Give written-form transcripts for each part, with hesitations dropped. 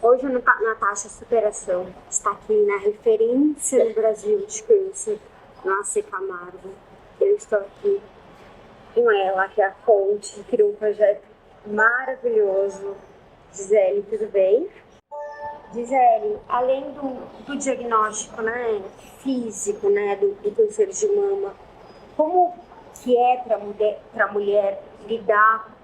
Hoje a Natasha Superação está aqui na referência no Brasil de câncer, Nossa Camargo. Eu estou aqui com ela, que é a Fonte, que criou um projeto maravilhoso. Gisele, tudo bem? Gisele, além do diagnóstico, né, físico, né, do câncer de mama, como que é para a mulher lidar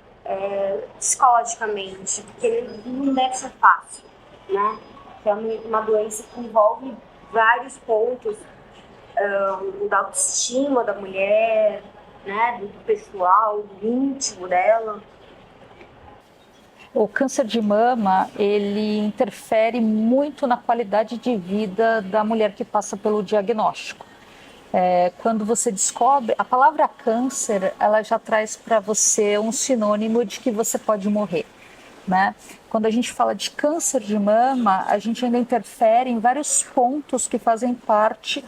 psicologicamente? Porque ele não deve ser fácil, né? É uma doença que envolve vários pontos, da autoestima da mulher, né, do pessoal, do íntimo dela. O câncer de mama, ele interfere muito na qualidade de vida da mulher que passa pelo diagnóstico. Quando você descobre, a palavra câncer, ela já traz para você um sinônimo de que você pode morrer, né? Quando a gente fala de câncer de mama, a gente ainda interfere em vários pontos que fazem parte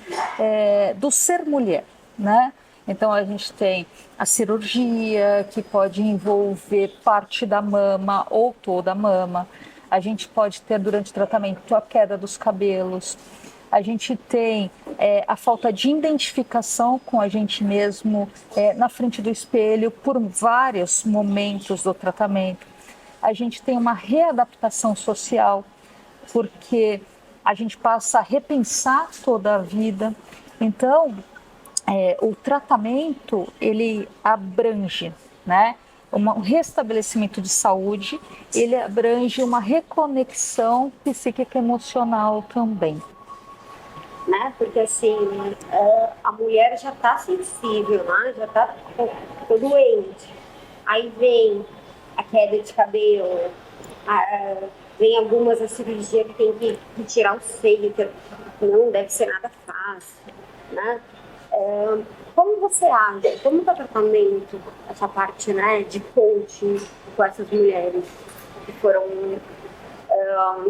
do ser mulher, né? Então a gente tem a cirurgia, que pode envolver parte da mama ou toda a mama. A gente pode ter durante o tratamento a queda dos cabelos. A gente tem a falta de identificação com a gente mesmo na frente do espelho por vários momentos do tratamento. A gente tem uma readaptação social, porque a gente passa a repensar toda a vida. Então, o tratamento, ele abrange, né? Um restabelecimento de saúde, ele abrange uma reconexão psíquica e emocional também. Né? Porque assim, a mulher já está sensível, né? Já está doente. Aí vem a queda de cabelo, vem algumas a cirurgia que tem que retirar o seio, que não deve ser nada fácil, né? Como você acha? Como está o tratamento, essa parte, né, de coaching com essas mulheres que foram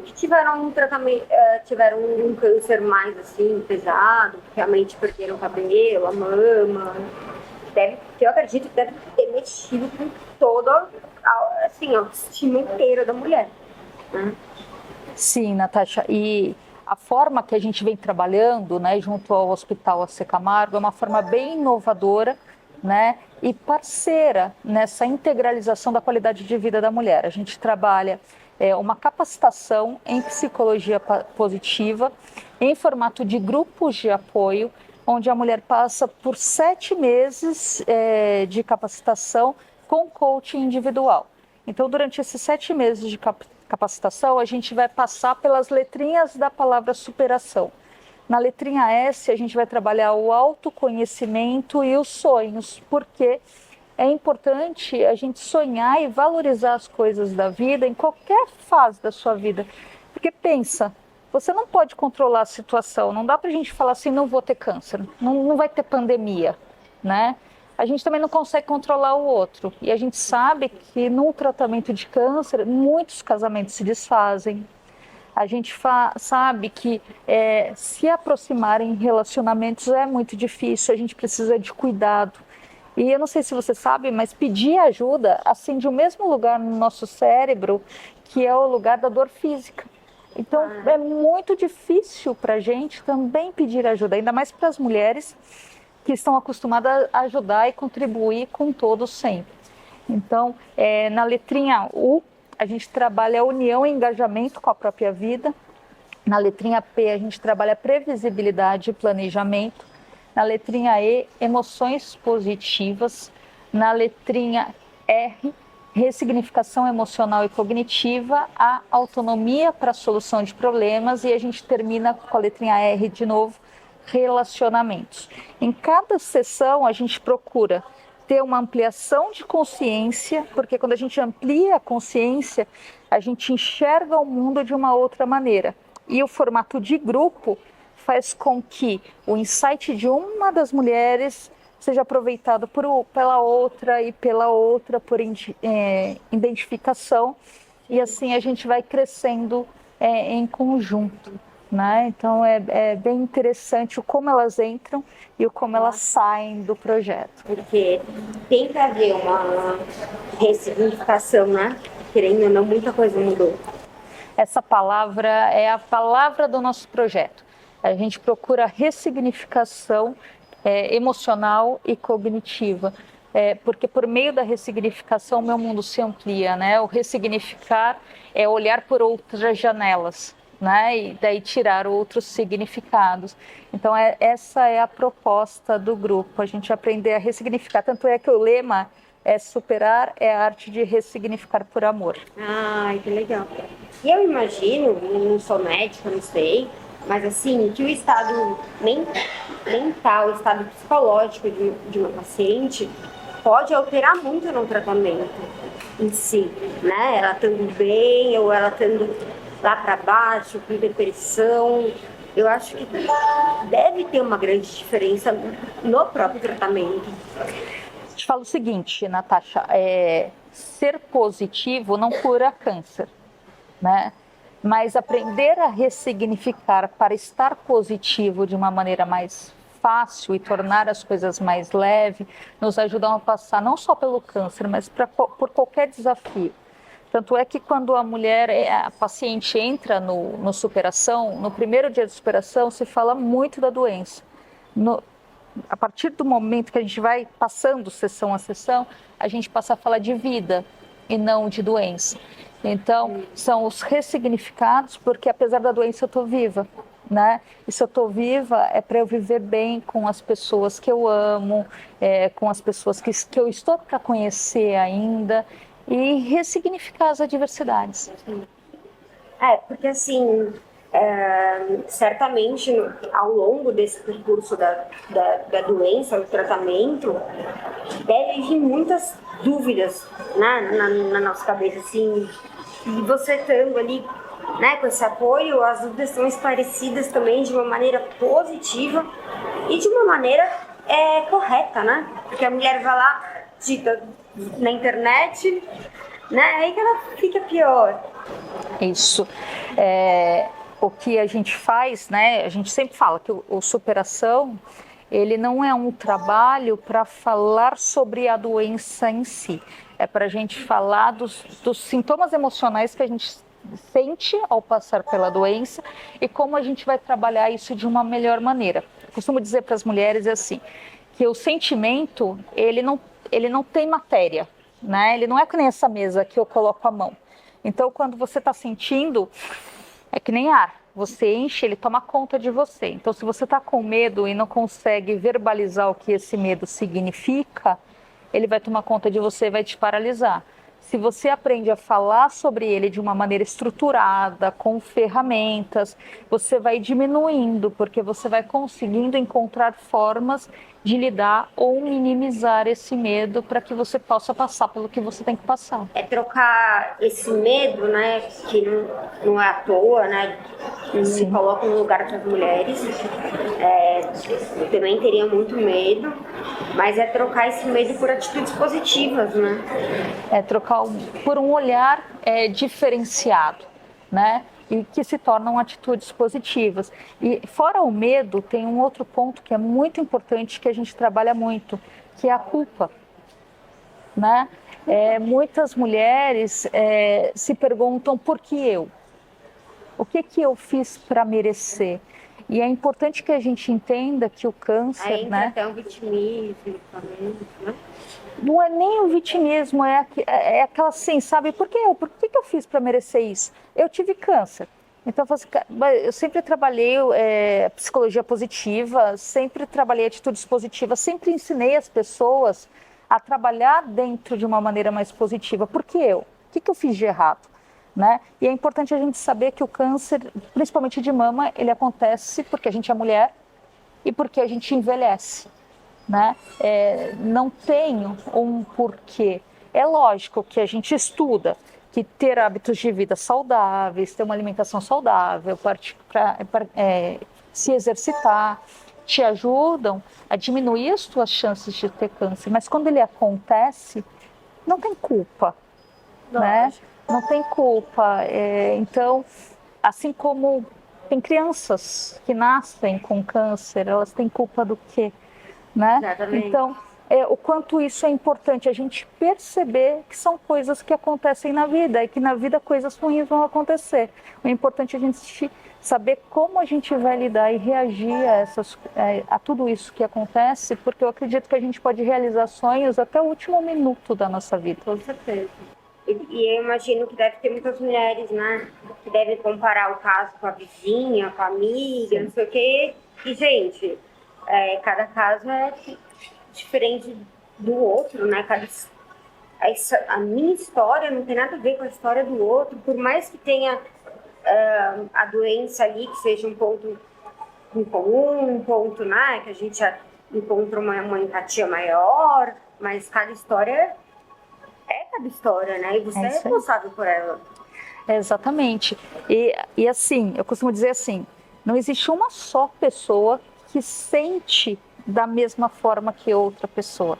que tiveram um tratamento, tiveram um câncer mais assim pesado, que realmente perderam o cabelo, a mama, eu acredito que deve ter mexido com toda assim, a autoestima inteira da mulher, né? Sim, Natasha, e a forma que a gente vem trabalhando, né, junto ao Hospital AC Camargo é uma forma bem inovadora, né, e parceira nessa integralização da qualidade de vida da mulher. A gente trabalha uma capacitação em psicologia positiva, em formato de grupos de apoio, onde a mulher passa por 7 meses de capacitação com coaching individual. Então, durante esses 7 meses de capacitação, a gente vai passar pelas letrinhas da palavra superação. Na letrinha S, a gente vai trabalhar o autoconhecimento e os sonhos, porque é importante a gente sonhar e valorizar as coisas da vida em qualquer fase da sua vida. Porque pensa, você não pode controlar a situação, não dá para a gente falar assim, não vou ter câncer, não vai ter pandemia, né? A gente também não consegue controlar o outro. E a gente sabe que no tratamento de câncer, muitos casamentos se desfazem. A gente sabe que se aproximar em relacionamentos é muito difícil, a gente precisa de cuidado. E eu não sei se você sabe, mas pedir ajuda acende o mesmo lugar no nosso cérebro, que é o lugar da dor física. Então, é muito difícil para a gente também pedir ajuda, ainda mais para as mulheres que estão acostumadas a ajudar e contribuir com todos sempre. Então, na letrinha U, a gente trabalha a união e engajamento com a própria vida. Na letrinha P, a gente trabalha previsibilidade e planejamento. Na letrinha E, emoções positivas. Na letrinha R, ressignificação emocional e cognitiva, a autonomia para a solução de problemas. E a gente termina com a letrinha R de novo, relacionamentos. Em cada sessão, a gente procura ter uma ampliação de consciência, porque quando a gente amplia a consciência, a gente enxerga o mundo de uma outra maneira. E o formato de grupo faz com que o insight de uma das mulheres seja aproveitado pela outra e pela outra por identificação, e assim a gente vai crescendo em conjunto. Né? Então é bem interessante o como elas entram e o como elas saem do projeto. Porque tem que haver uma ressignificação, né? Querendo ou não, muita coisa mudou. essa palavra é a palavra do nosso projeto. A gente procura ressignificação emocional e cognitiva, porque por meio da ressignificação meu mundo se amplia, né? O ressignificar é olhar por outras janelas, né? E daí tirar outros significados. Então essa é a proposta do grupo, a gente aprender a ressignificar. Tanto é que o lema é superar é a arte de ressignificar por amor. Ai, que legal. E eu imagino, não sou médica, não sei, mas assim, que o estado mental, o estado psicológico de uma paciente pode alterar muito no tratamento em si, né? Ela estando bem ou ela estando lá para baixo, com depressão. Eu acho que deve ter uma grande diferença no próprio tratamento. Te falo o seguinte, Natasha, ser positivo não cura câncer, né? Mas aprender a ressignificar para estar positivo de uma maneira mais fácil e tornar as coisas mais leves, nos ajudam a passar não só pelo câncer, mas por qualquer desafio. Tanto é que quando a paciente entra no superação, no primeiro dia de superação se fala muito da doença. A partir do momento que a gente vai passando sessão a sessão, a gente passa a falar de vida e não de doença. Então, são os ressignificados, porque apesar da doença eu estou viva, né? E se eu estou viva é para eu viver bem com as pessoas que eu amo, com as pessoas que eu estou para conhecer ainda e ressignificar as adversidades. Porque assim, certamente ao longo desse percurso da doença, do tratamento, deve vir muitas dúvidas, né, na nossa cabeça, assim, e você estando ali, né, com esse apoio, as dúvidas são esclarecidas também de uma maneira positiva e de uma maneira correta, né, porque a mulher vai lá, digita na internet, né, aí que ela fica pior. Isso. O que a gente faz, né, a gente sempre fala que o superação, ele não é um trabalho para falar sobre a doença em si, é para a gente falar dos sintomas emocionais que a gente sente ao passar pela doença e como a gente vai trabalhar isso de uma melhor maneira. Eu costumo dizer para as mulheres assim, que o sentimento, ele não tem matéria, né? Ele não é que nem essa mesa que eu coloco a mão. Então, quando você está sentindo, é que nem ar. Você enche, ele toma conta de você. Então, se você está com medo e não consegue verbalizar o que esse medo significa, ele vai tomar conta de você e vai te paralisar. Se você aprende a falar sobre ele de uma maneira estruturada, com ferramentas, você vai diminuindo, porque você vai conseguindo encontrar formas de lidar ou minimizar esse medo para que você possa passar pelo que você tem que passar. É trocar esse medo, né, que não é à toa, né, se coloca no lugar das mulheres. Eu também teria muito medo, mas é trocar esse medo por atitudes positivas, né? É trocar por um olhar diferenciado, né? E que se tornam atitudes positivas. E fora o medo, tem um outro ponto que é muito importante, que a gente trabalha muito, que é a culpa, né? Muitas mulheres se perguntam por que eu? O que eu fiz para merecer? E é importante que a gente entenda que o câncer, aí entra, né? até um vitimismo também, né? Não é nem o vitimismo, é aquela assim, sabe? Por que eu? Por que eu fiz para merecer isso? Eu tive câncer. Então, eu sempre trabalhei psicologia positiva, sempre trabalhei atitudes positivas, sempre ensinei as pessoas a trabalhar dentro de uma maneira mais positiva. Por que eu? O que eu fiz de errado? Né? E é importante a gente saber que o câncer, principalmente de mama, ele acontece porque a gente é mulher e porque a gente envelhece. Né? Não tem um porquê. É lógico que a gente estuda que ter hábitos de vida saudáveis, ter uma alimentação saudável, se exercitar, te ajudam a diminuir as tuas chances de ter câncer. Mas quando ele acontece, não tem culpa, né? Não tem culpa. Então, assim como tem crianças que nascem com câncer, elas têm culpa do quê? Né? Então, o quanto isso é importante, a gente perceber que são coisas que acontecem na vida e que na vida coisas ruins vão acontecer. O importante é a gente saber como a gente vai lidar e reagir a tudo isso que acontece, porque eu acredito que a gente pode realizar sonhos até o último minuto da nossa vida. Com certeza. E eu imagino que deve ter muitas mulheres, né, que devem comparar o caso com a vizinha, com a amiga, Sim. não sei o quê. E, gente, cada caso é diferente do outro, né? A minha história não tem nada a ver com a história do outro, por mais que tenha a doença ali, que seja um ponto em comum, um ponto, né, que a gente já encontra uma empatia maior, mas cada história é cada história, né? E você é isso aí. responsável por ela. Exatamente. E assim, eu costumo dizer assim, não existe uma só pessoa que sente da mesma forma que outra pessoa.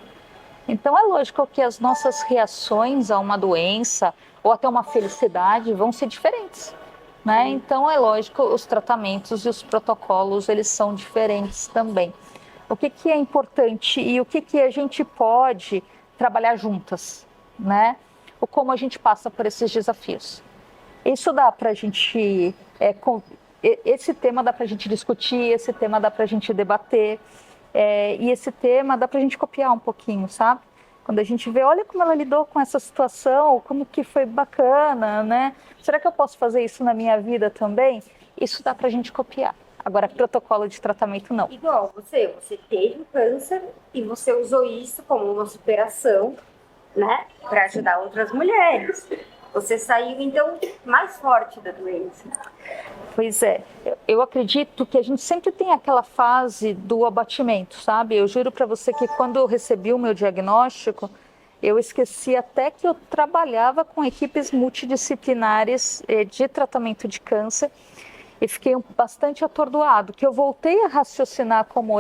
Então é lógico que as nossas reações a uma doença ou até uma felicidade vão ser diferentes, né? Então é lógico, os tratamentos e os protocolos, eles são diferentes também. O que é importante e o que a gente pode trabalhar juntas, né? Ou como a gente passa por esses desafios. Isso dá para a gente, esse tema dá para a gente discutir, esse tema dá para a gente debater, e esse tema dá para a gente copiar um pouquinho, sabe? Quando a gente vê, olha como ela lidou com essa situação, como que foi bacana, né? Será que eu posso fazer isso na minha vida também? Isso dá para a gente copiar. Agora, protocolo de tratamento, não. Igual você teve câncer e você usou isso como uma superação, né, para ajudar outras mulheres. Você saiu, então, mais forte da doença. Pois é, eu acredito que a gente sempre tem aquela fase do abatimento, sabe? Eu juro para você que quando eu recebi o meu diagnóstico, eu esqueci até que eu trabalhava com equipes multidisciplinares de tratamento de câncer e fiquei bastante atordoado, que eu voltei a raciocinar como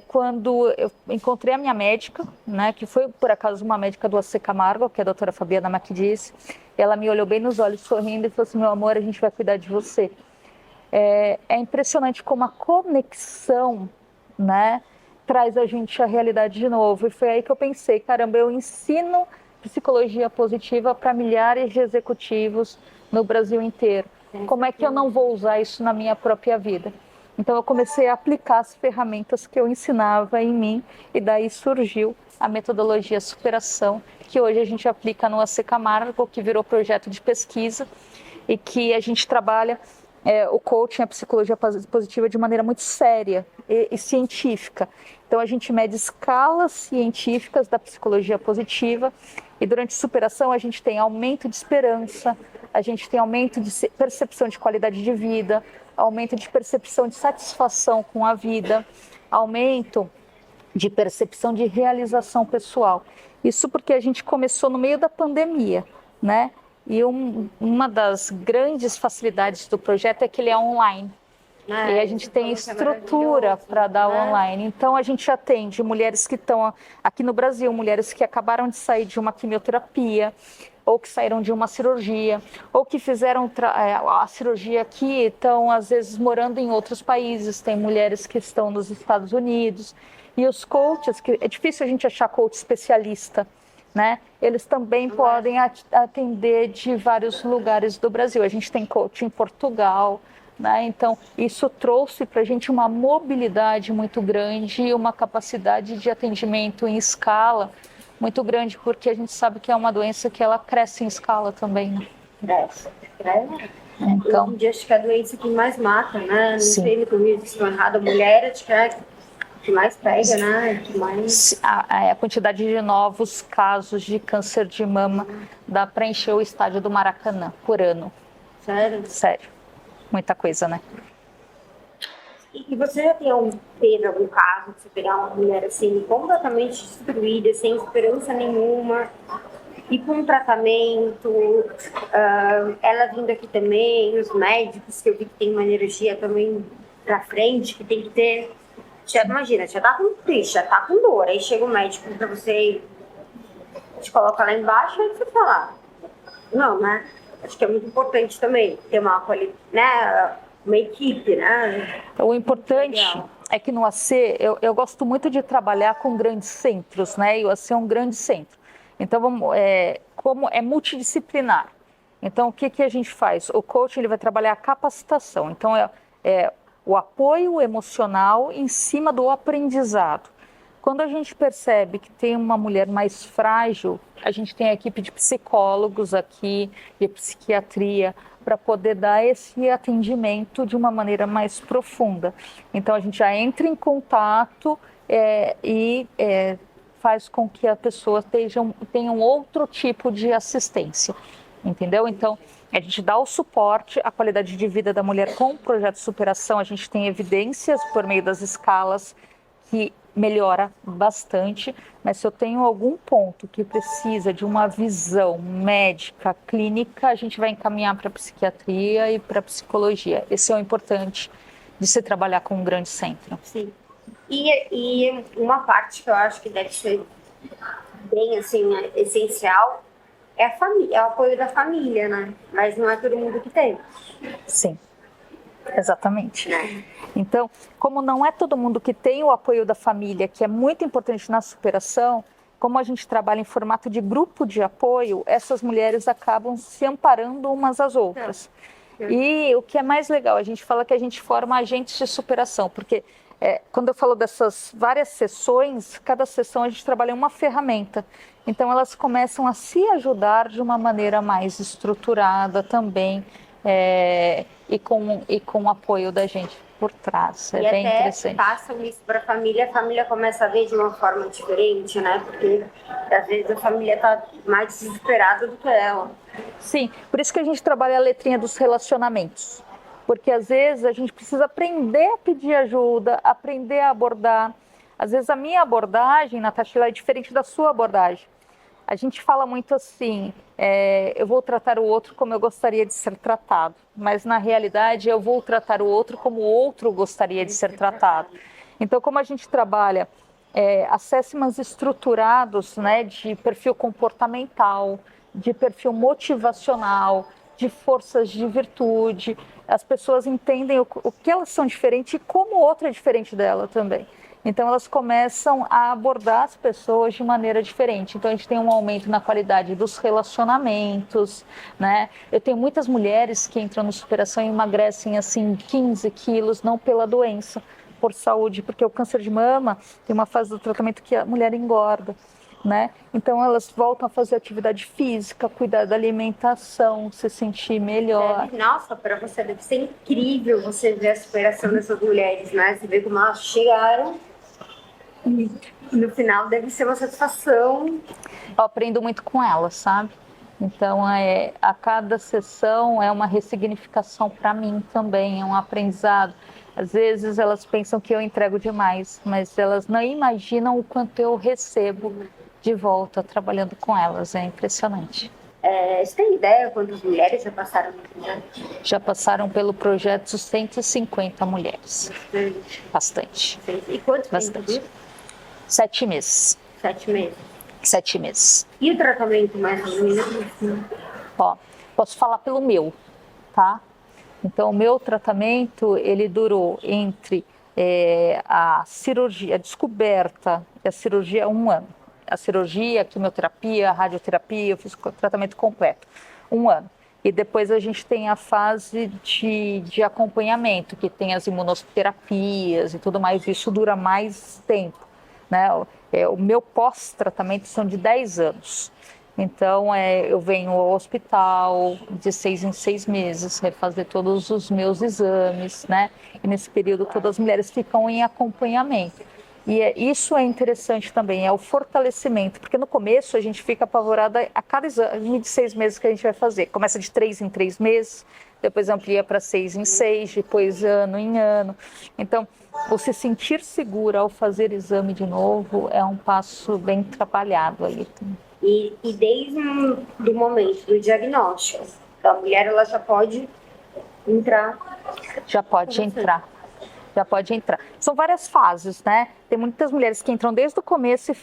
quando eu encontrei a minha médica, né, que foi por acaso uma médica do AC Camargo, que é a doutora Fabiana Macdice. Ela me olhou bem nos olhos, sorrindo, e falou assim: meu amor, a gente vai cuidar de você. É impressionante como a conexão, né, traz a gente à realidade de novo. E foi aí que eu pensei, caramba, eu ensino psicologia positiva para milhares de executivos no Brasil inteiro. Como é que eu não vou usar isso na minha própria vida? Então eu comecei a aplicar as ferramentas que eu ensinava em mim e daí surgiu a metodologia superação, que hoje a gente aplica no AC Camargo, que virou projeto de pesquisa e que a gente trabalha o coaching, a psicologia positiva de maneira muito séria e científica. Então a gente mede escalas científicas da psicologia positiva e durante superação a gente tem aumento de esperança, a gente tem aumento de percepção de qualidade de vida, aumento de percepção de satisfação com a vida, aumento de percepção de realização pessoal. Isso porque a gente começou no meio da pandemia, né? E uma das grandes facilidades do projeto é que ele é online. E a gente tem estrutura para dar online. Então a gente atende mulheres que estão aqui no Brasil, mulheres que acabaram de sair de uma quimioterapia, ou que saíram de uma cirurgia, ou que fizeram a cirurgia aqui e estão às vezes morando em outros países. Tem mulheres que estão nos Estados Unidos. E os coaches, que é difícil a gente achar coach especialista, né? Eles também podem atender de vários lugares do Brasil. A gente tem coach em Portugal, né? Então isso trouxe para a gente uma mobilidade muito grande e uma capacidade de atendimento em escala muito grande, porque a gente sabe que é uma doença que ela cresce em escala também, né? Cresce. Então, hoje em dia acho que é a doença que mais mata, né? Não sim. sei, me corrija se estou errada, a mulher acho que é que mais pega, né? Que mais... A quantidade de novos casos de câncer de mama dá para encher o estádio do Maracanã por ano. Sério? Sério. Muita coisa, né? E você já teve algum caso de você pegar uma mulher assim, completamente destruída, sem esperança nenhuma, e com um tratamento, ela vindo aqui também, os médicos, que eu vi que tem uma energia também pra frente, que tem que ter... Imagina, já tá com triste, já tá com dor, aí chega o médico pra você, te coloca lá embaixo, aí você fala, não, né? Acho que é muito importante também ter uma equipe, né? O importante É que no AC, eu gosto muito de trabalhar com grandes centros, né? E o AC é um grande centro. Então, como é multidisciplinar. Então, o que a gente faz? O coaching ele vai trabalhar a capacitação. Então, é o apoio emocional em cima do aprendizado. Quando a gente percebe que tem uma mulher mais frágil, a gente tem a equipe de psicólogos aqui, de psiquiatria, para poder dar esse atendimento de uma maneira mais profunda. Então, a gente já entra em contato e faz com que a pessoa tenha um outro tipo de assistência, entendeu? Então, a gente dá o suporte à qualidade de vida da mulher com o projeto de superação, a gente tem evidências por meio das escalas que melhora bastante, mas se eu tenho algum ponto que precisa de uma visão médica, clínica, a gente vai encaminhar para a psiquiatria e para a psicologia. Esse é o importante de se trabalhar com um grande centro. Sim. E uma parte que eu acho que deve ser bem assim, essencial é a família, é o apoio da família, né? Mas não é todo mundo que tem. Sim. Exatamente. Então, como não é todo mundo que tem o apoio da família, que é muito importante na superação, como a gente trabalha em formato de grupo de apoio, essas mulheres acabam se amparando umas às outras. E o que é mais legal, a gente fala que a gente forma agentes de superação, porque quando eu falo dessas várias sessões, cada sessão a gente trabalha uma ferramenta. Então, elas começam a se ajudar de uma maneira mais estruturada também, e com o apoio da gente por trás. É bem interessante. E até passam isso para a família começa a ver de uma forma diferente, né? Porque às vezes a família está mais desesperada do que ela. Sim, por isso que a gente trabalha a letrinha dos relacionamentos. Porque às vezes a gente precisa aprender a pedir ajuda, aprender a abordar. Às vezes a minha abordagem, Natasha, é diferente da sua abordagem. A gente fala muito assim, eu vou tratar o outro como eu gostaria de ser tratado, mas na realidade eu vou tratar o outro como o outro gostaria de ser tratado. Então, como a gente trabalha assessments estruturados, né, de perfil comportamental, de perfil motivacional, de forças de virtude, as pessoas entendem o que elas são diferentes e como o outro é diferente dela também. Então, elas começam a abordar as pessoas de maneira diferente. Então, a gente tem um aumento na qualidade dos relacionamentos, né? Eu tenho muitas mulheres que entram no superação e emagrecem, assim, 15 quilos, não pela doença, por saúde, porque o câncer de mama tem uma fase do tratamento que a mulher engorda, né? Então, elas voltam a fazer atividade física, cuidar da alimentação, se sentir melhor. Nossa, para você deve ser incrível você ver a superação dessas mulheres, né? Você vê como elas chegaram. E no final deve ser uma satisfação. Eu aprendo muito com ela, sabe? Então, a cada sessão é uma ressignificação para mim também, é um aprendizado. Às vezes elas pensam que eu entrego demais, mas elas não imaginam o quanto eu recebo de volta trabalhando com elas, é impressionante. Você tem ideia quantas mulheres já passaram no projeto? Já passaram pelo projeto 150 mulheres. Bastante. E quanto Bastante. 7 meses. 7 meses. 7 meses. E o tratamento mais ou menos? Ó, posso falar pelo meu, tá? Então, o meu tratamento, ele durou entre a cirurgia, a descoberta e a cirurgia 1 ano. A cirurgia, a quimioterapia, a radioterapia, eu fiz o tratamento completo, 1 ano. E depois a gente tem a fase de acompanhamento, que tem as imunoterapias e tudo mais, isso dura mais tempo, né? O meu pós-tratamento são de 10 anos. Então, eu venho ao hospital de 6 em 6 meses, refazer todos os meus exames, né? E nesse período todas as mulheres ficam em acompanhamento. E isso é interessante também, é o fortalecimento, porque no começo a gente fica apavorada a cada exame de 6 meses que a gente vai fazer. Começa de 3 em 3 meses, depois amplia para 6 em 6, depois ano em ano. Então, o se sentir segura ao fazer exame de novo é um passo bem trabalhado ali. E desde o momento do diagnóstico, a mulher ela já pode entrar? Já pode entrar. Já pode entrar. São várias fases, né? Tem muitas mulheres que entram desde o começo e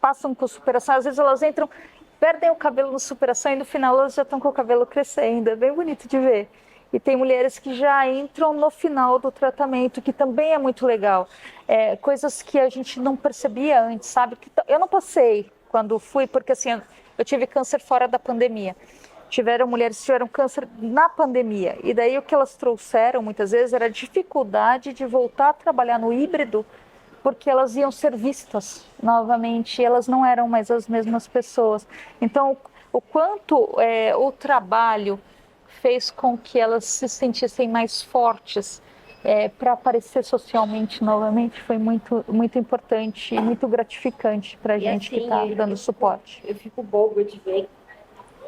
passam com superação. Às vezes elas entram, perdem o cabelo no superação e no final elas já estão com o cabelo crescendo. É bem bonito de ver. E tem mulheres que já entram no final do tratamento, que também é muito legal. Coisas que a gente não percebia antes, sabe? Eu não passei quando fui, porque assim, eu tive câncer fora da pandemia. Tiveram mulheres que tiveram câncer na pandemia. E daí o que elas trouxeram muitas vezes era a dificuldade de voltar a trabalhar no híbrido, porque elas iam ser vistas novamente, elas não eram mais as mesmas pessoas. Então, o quanto o trabalho fez com que elas se sentissem mais fortes para aparecer socialmente novamente foi muito, muito importante e muito gratificante para a gente assim, que está dando suporte. Eu fico boba de ver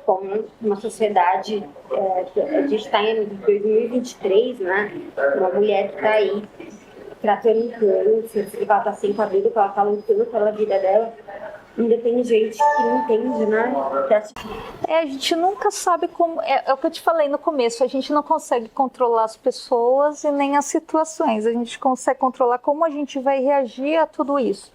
como uma sociedade, a gente está em 2023, né? Uma mulher que está aí tratando câncer, que ela está sem cabelo, que ela está lutando pela vida dela. Ainda tem gente que não entende, né? A gente nunca sabe como. É o que eu te falei no começo, a gente não consegue controlar as pessoas e nem as situações. A gente consegue controlar como a gente vai reagir a tudo isso.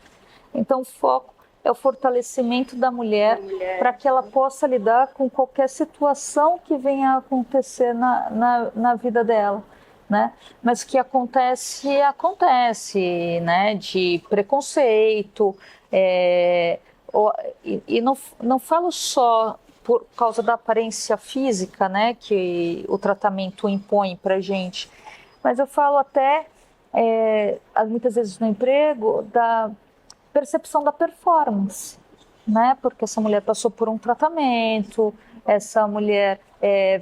Então, o foco é o fortalecimento da mulher para que ela possa lidar com qualquer situação que venha a acontecer na vida dela. Né? Mas o que acontece, né? De preconceito, e não falo só por causa da aparência física, né? Que o tratamento impõe para gente, mas eu falo até, muitas vezes no emprego, da percepção da performance, né? Porque essa mulher passou por um tratamento, essa mulher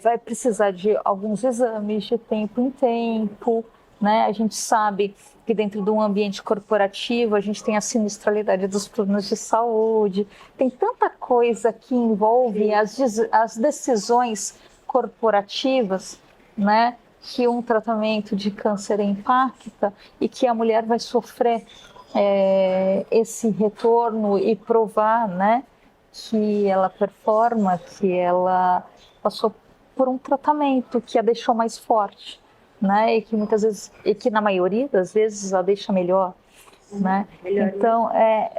vai precisar de alguns exames de tempo em tempo, né? A gente sabe que dentro de um ambiente corporativo a gente tem a sinistralidade dos planos de saúde, tem tanta coisa que envolve as decisões corporativas, né? Que um tratamento de câncer impacta e que a mulher vai sofrer esse retorno e provar, né, que ela performa, que ela passou por um tratamento que a deixou mais forte, né, e que muitas vezes, e que na maioria das vezes a deixa melhor, né? Então,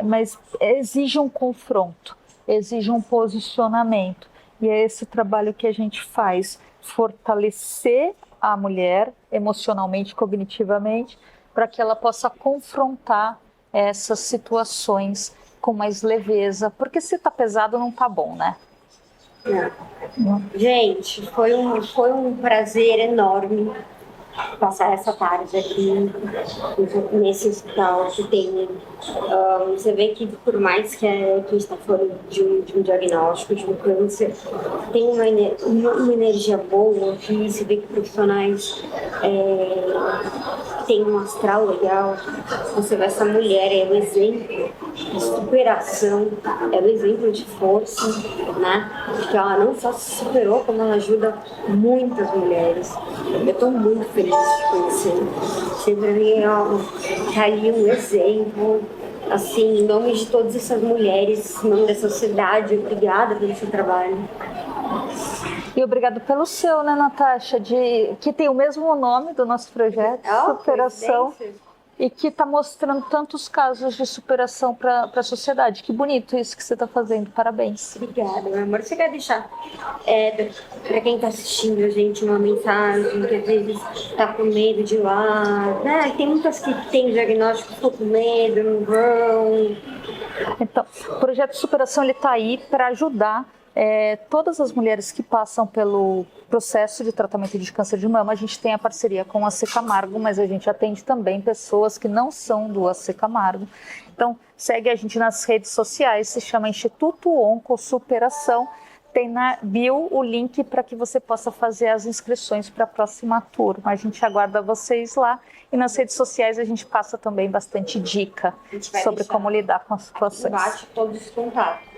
mas exige um confronto, exige um posicionamento, e é esse trabalho que a gente faz, fortalecer a mulher emocionalmente, cognitivamente, para que ela possa confrontar essas situações com mais leveza, porque se tá pesado não tá bom, né? Gente, foi um prazer enorme passar essa tarde aqui nesse hospital que tem. Você vê que por mais que a gente está falando de um diagnóstico, de um câncer, tem uma energia boa aqui, você vê que profissionais têm um astral legal. Você vê essa mulher, é o exemplo de superação, é o exemplo de força, né? Porque ela não só se superou, como ela ajuda muitas mulheres. Eu estou muito feliz de conhecer. Sempre tá ali um exemplo, assim, em nome de todas essas mulheres, em nome da sociedade, obrigada pelo seu trabalho. E obrigado pelo seu, né, Natasha, que tem o mesmo nome do nosso projeto, Superação, e que está mostrando tantos casos de superação para a sociedade. Que bonito isso que você está fazendo, parabéns. Obrigada, meu amor. Você quer deixar para quem está assistindo a gente uma mensagem que às vezes está com medo de ir lá, né? Tem muitas que têm diagnóstico, ficam com medo, não vão. Então, o projeto Superação está aí para ajudar todas as mulheres que passam pelo processo de tratamento de câncer de mama. A gente tem a parceria com a AC Camargo, mas a gente atende também pessoas que não são do AC Camargo. Então, segue a gente nas redes sociais, se chama Instituto Onco Superação. Tem na bio o link para que você possa fazer as inscrições para a próxima turma. A gente aguarda vocês lá. E nas redes sociais a gente passa também bastante dica sobre como lidar com as situações. Embaixo todos os contatos.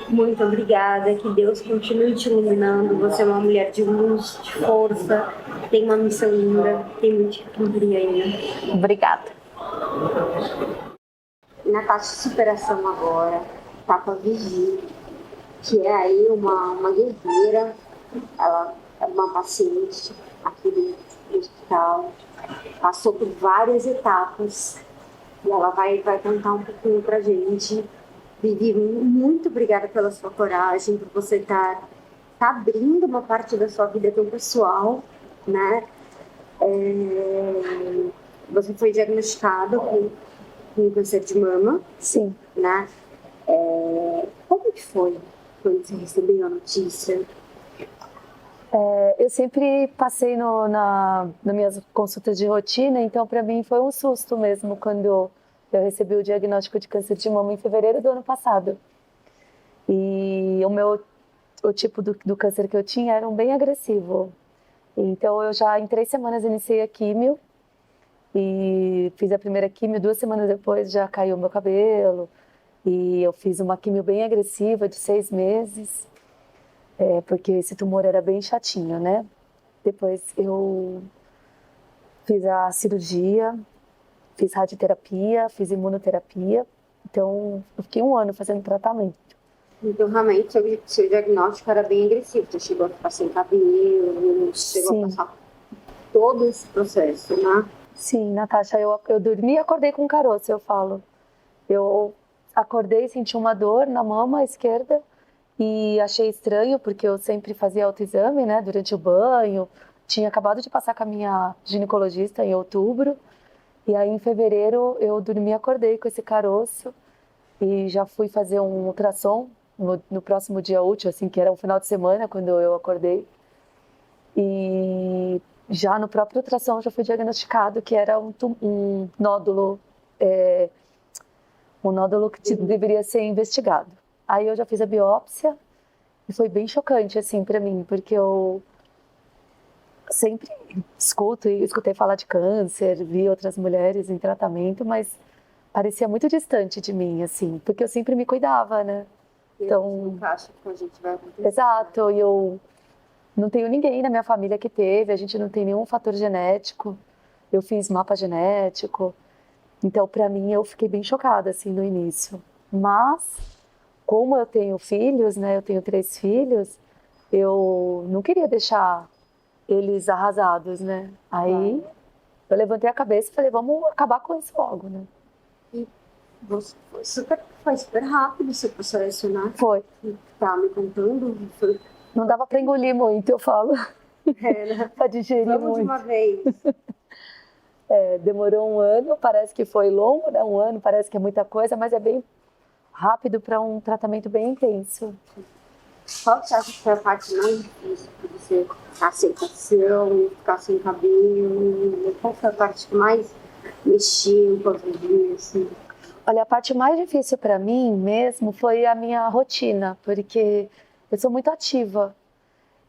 Muito obrigada, que Deus continue te iluminando. Você é uma mulher de luz, de força, tem uma missão linda, tem muito que cumprir ainda. Obrigada. Natasha Superação agora, Papa Vivi, que é aí uma guerreira, ela é uma paciente aqui do hospital, passou por várias etapas e ela vai contar um pouquinho pra gente. Vivi, muito obrigada pela sua coragem, por você estar tá abrindo uma parte da sua vida tão pessoal, né? Você foi diagnosticado com câncer de mama, Sim. né? Como que foi quando você recebeu a notícia? Eu sempre passei nas minhas consultas de rotina, então para mim foi um susto mesmo quando eu recebi o diagnóstico de câncer de mama em fevereiro do ano passado. E o tipo do câncer que eu tinha era um bem agressivo. Então eu já em 3 semanas iniciei a químio e fiz a primeira químio, 2 semanas depois já caiu meu cabelo. E eu fiz uma químio bem agressiva de 6 meses, porque esse tumor era bem chatinho, né? Depois eu fiz a cirurgia, fiz radioterapia, fiz imunoterapia. Então, eu fiquei 1 ano fazendo tratamento. Então, realmente, seu diagnóstico era bem agressivo. Você chegou a ficar sem cabelo, chegou Sim. a passar todo esse processo, né? Sim, Natasha, eu dormi e acordei com caroço, eu falo. Eu acordei e senti uma dor na mama esquerda e achei estranho, porque eu sempre fazia autoexame, né, durante o banho. Tinha acabado de passar com a minha ginecologista em outubro. E aí, em fevereiro, eu dormi e acordei com esse caroço e já fui fazer um ultrassom no próximo dia útil, assim, que era um final de semana, quando eu acordei. E já no próprio ultrassom já fui diagnosticado que era um nódulo, um nódulo que deveria ser investigado. Aí eu já fiz a biópsia e foi bem chocante, assim, para mim, porque eu sempre escutei falar de câncer, vi outras mulheres em tratamento, mas parecia muito distante de mim, assim, porque eu sempre me cuidava, né? Então, acha que a gente vai acontecer. Exato, e eu não tenho ninguém na minha família que teve, a gente não tem nenhum fator genético. Eu fiz mapa genético, então para mim eu fiquei bem chocada assim no início. Mas como eu tenho filhos, né? Eu tenho 3 filhos, eu não queria deixar eles arrasados, né? Aí eu levantei a cabeça e falei, vamos acabar com isso logo, né? E foi super rápido o seu processo, né? Foi. Tá me contando? Foi... Não dava para engolir muito, eu falo. Né? Para digerir Vamos muito. de uma vez. Demorou 1 ano, parece que foi longo, né? 1 ano parece que é muita coisa, mas é bem rápido para um tratamento bem intenso. Qual que você acha que foi a parte mais difícil para você? A aceitação, ficar sem cabelo? Qual foi a parte que mais mexeu com a vida, assim? Olha, a parte mais difícil para mim mesmo foi a minha rotina, porque eu sou muito ativa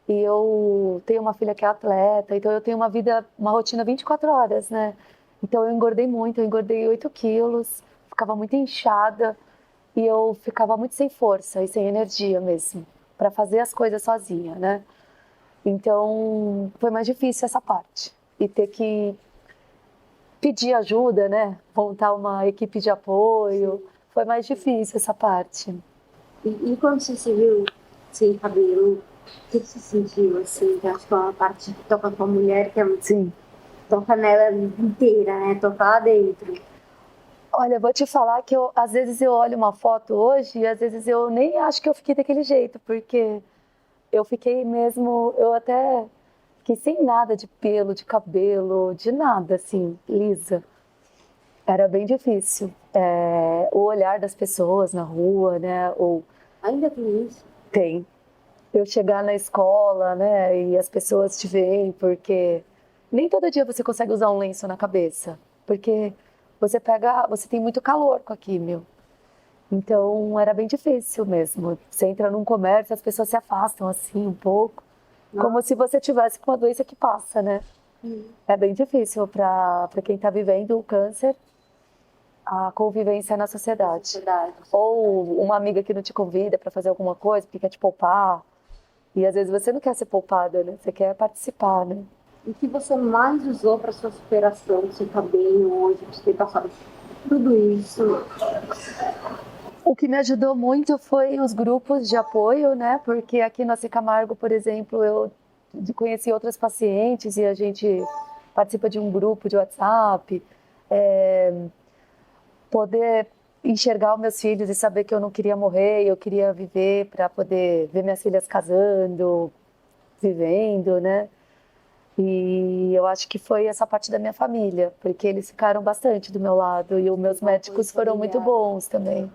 e eu tenho uma filha que é atleta, então eu tenho uma rotina 24 horas, né? Então eu engordei muito, eu engordei 8 quilos, ficava muito inchada e eu ficava muito sem força e sem energia mesmo para fazer as coisas sozinha, né? Então foi mais difícil essa parte e ter que pedir ajuda, né? Montar uma equipe de apoio. Foi mais difícil essa parte. E quando você se viu sem cabelo, o que você sentiu, assim? Que acho que é uma parte que toca com a mulher, que é, Sim. toca nela inteira, né? Toca lá dentro. Olha, vou te falar que às vezes eu olho uma foto hoje e às vezes eu nem acho que eu fiquei daquele jeito, porque eu fiquei mesmo, eu até fiquei sem nada de pelo, de cabelo, de nada, assim, lisa. Era bem difícil. O olhar das pessoas na rua, né? Ou Ainda tem isso? tem. Eu chegar na escola, né? E as pessoas te veem, porque nem todo dia você consegue usar um lenço na cabeça, porque você tem muito calor com a químio. Então era bem difícil mesmo. Você entra num comércio, as pessoas se afastam assim um pouco, como se você tivesse com uma doença que passa, né? É bem difícil para quem está vivendo o câncer a convivência na sociedade. Ou uma amiga que não te convida para fazer alguma coisa, porque quer te poupar. E às vezes você não quer ser poupada, né? Você quer participar, né? E o que você mais usou para sua superação do seu cabelo hoje, para você ter passado tudo isso? O que me ajudou muito foi os grupos de apoio, né? Porque aqui na Camargo, por exemplo, eu conheci outras pacientes e a gente participa de um grupo de WhatsApp. Poder enxergar os meus filhos e saber que eu não queria morrer, eu queria viver para poder ver minhas filhas casando, vivendo, né? E eu acho que foi essa parte da minha família, porque eles ficaram bastante do meu lado e os meus médicos foram muito bons também.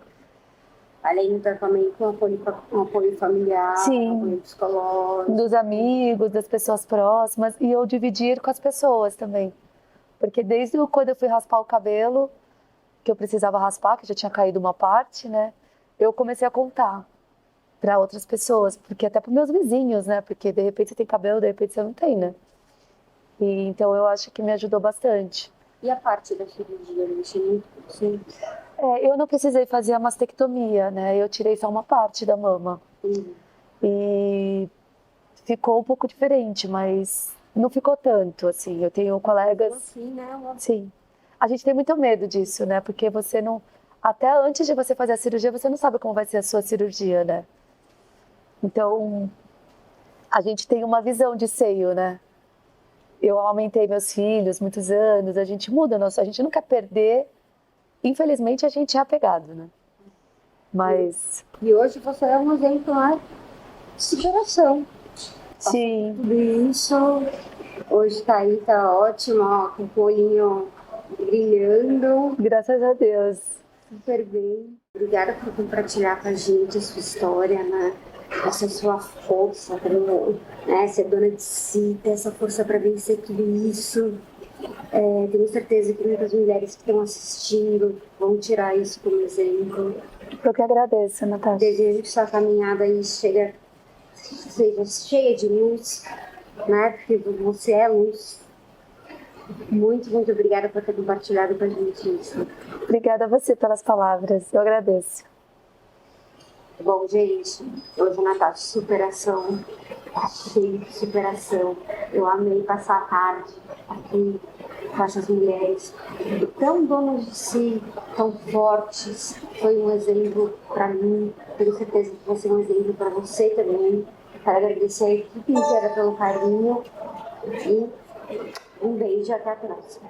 Além do tratamento, um apoio familiar, Sim. um apoio psicológico. Dos amigos, das pessoas próximas e eu dividir com as pessoas também. Porque desde quando eu fui raspar o cabelo, que eu precisava raspar, que já tinha caído uma parte, né? Eu comecei a contar para outras pessoas, porque até para meus vizinhos, né? Porque de repente você tem cabelo, de repente você não tem, né? E então eu acho que me ajudou bastante. E a parte da cirurgia, sim. Eu não precisei fazer a mastectomia, né? Eu tirei só uma parte da mama. E ficou um pouco diferente, mas não ficou tanto, assim. Eu tenho colegas... Assim, né? Sim. A gente tem muito medo disso, né? Porque você não... Até antes de você fazer a cirurgia, você não sabe como vai ser a sua cirurgia, né? Então, a gente tem uma visão de seio, né? Eu aumentei meus filhos, muitos anos, a gente muda, a gente não quer perder. Infelizmente, a gente é apegado, né? Mas... E hoje você é um exemplo, né? De superação. Sim. Tudo isso, hoje tá aí, tá ótimo, ó, com o olhinho brilhando. Graças a Deus. Super bem. Obrigada por compartilhar com a gente a sua história, né? Essa sua força para, né, ser dona de si, ter essa força para vencer tudo isso. Tenho certeza que muitas mulheres que estão assistindo vão tirar isso como exemplo. Eu que agradeço, Natasha. Desejo que sua caminhada aí seja cheia de luz, né? Porque você é luz. Muito, muito obrigada por ter compartilhado com a gente isso. Obrigada a você pelas palavras, eu agradeço. Bom, gente, hoje é Natal de superação, cheio de superação. Eu amei passar a tarde aqui com essas mulheres tão donas de si, tão fortes. Foi um exemplo para mim, tenho certeza que vai ser um exemplo para você também. Quero agradecer a equipe inteira pelo carinho e um beijo, até a próxima.